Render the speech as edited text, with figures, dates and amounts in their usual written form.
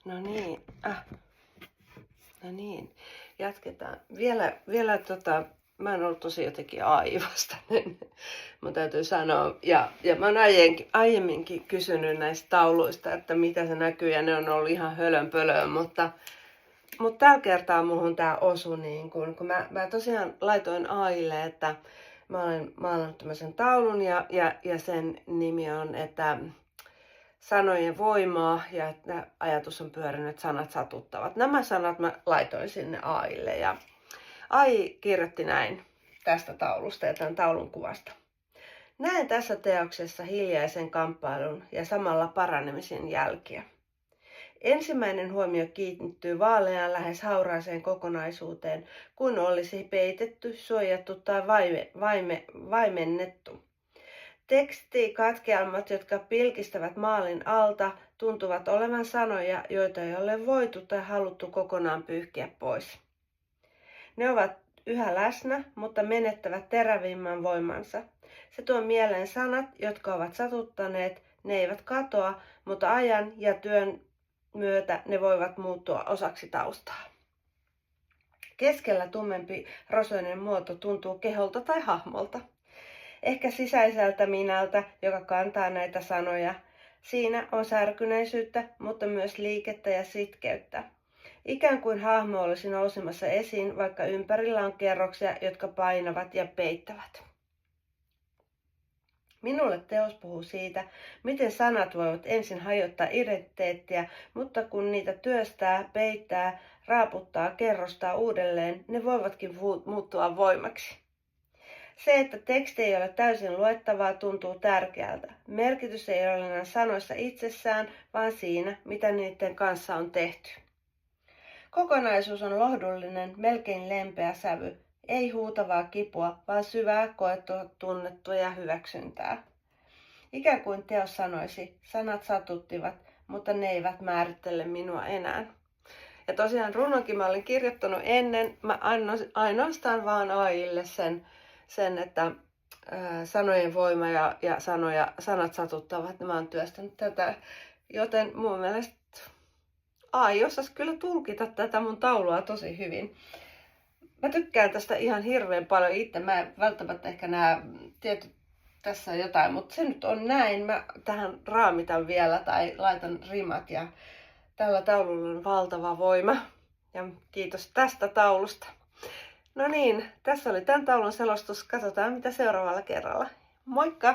No niin, no niin, jatketaan. Vielä mä oon ollut tosi jotenkin aivastainen, mun täytyy sanoa. Ja mä oon aiemminkin kysynyt näistä tauluista, että mitä se näkyy, ja ne on ollut ihan hölönpölöön, mutta tällä kertaa muhun tää osui niin kun mä tosiaan laitoin Aille, että mä olen maalannut tämmöisen taulun ja sen nimi on, että sanojen voimaa, ja että ajatus on pyörinyt, että sanat satuttavat. Nämä sanat mä laitoin sinne Aille, ja Ai kirjoitti näin tästä taulusta ja tämän taulun kuvasta. Näen tässä teoksessa hiljaisen kamppailun ja samalla paranemisen jälkiä. Ensimmäinen huomio kiinnittyy vaaleaan lähes hauraaseen kokonaisuuteen, kun olisi peitetty, suojattu tai vaimennettu. Tekstikatkelmat, jotka pilkistävät maalin alta, tuntuvat olevan sanoja, joita ei ole voitu tai haluttu kokonaan pyyhkiä pois. Ne ovat yhä läsnä, mutta menettävät terävimmän voimansa. Se tuo mieleen sanat, jotka ovat satuttaneet, ne eivät katoa, mutta ajan ja työn myötä ne voivat muuttua osaksi taustaa. Keskellä tummempi rosoinen muoto tuntuu keholta tai hahmolta. Ehkä sisäiseltä minältä, joka kantaa näitä sanoja. Siinä on särkyneisyyttä, mutta myös liikettä ja sitkeyttä. Ikään kuin hahmo olisi nousemassa esiin, vaikka ympärillä on kerroksia, jotka painavat ja peittävät. Minulle teos puhuu siitä, miten sanat voivat ensin hajottaa identiteettiä, mutta kun niitä työstää, peittää, raaputtaa, kerrostaa uudelleen, ne voivatkin muuttua voimaksi. Se, että teksti ei ole täysin luettavaa, tuntuu tärkeältä. Merkitys ei ole enää sanoissa itsessään, vaan siinä, mitä niiden kanssa on tehty. Kokonaisuus on lohdullinen, melkein lempeä sävy. Ei huutavaa kipua, vaan syvää, koettua, tunnettua ja hyväksyntää. Ikään kuin teos sanoisi, sanat satuttivat, mutta ne eivät määrittele minua enää. Ja tosiaan runonkin mä olin kirjoittanut ennen, mä ainoastaan vaan Aille sen että sanojen voima ja sanat satuttavat, mä oon työstänyt tätä, joten mun mielestä Ai osasi kyllä tulkita tätä mun taulua tosi hyvin. Mä tykkään tästä ihan hirveän paljon itse. Mä en välttämättä ehkä näe tietyt tässä jotain, mutta se nyt on näin. Mä tähän raamitan vielä tai laitan rimat ja tällä taululla on valtava voima. Ja kiitos tästä taulusta. No niin, tässä oli tämän taulun selostus. Katsotaan mitä seuraavalla kerralla. Moikka!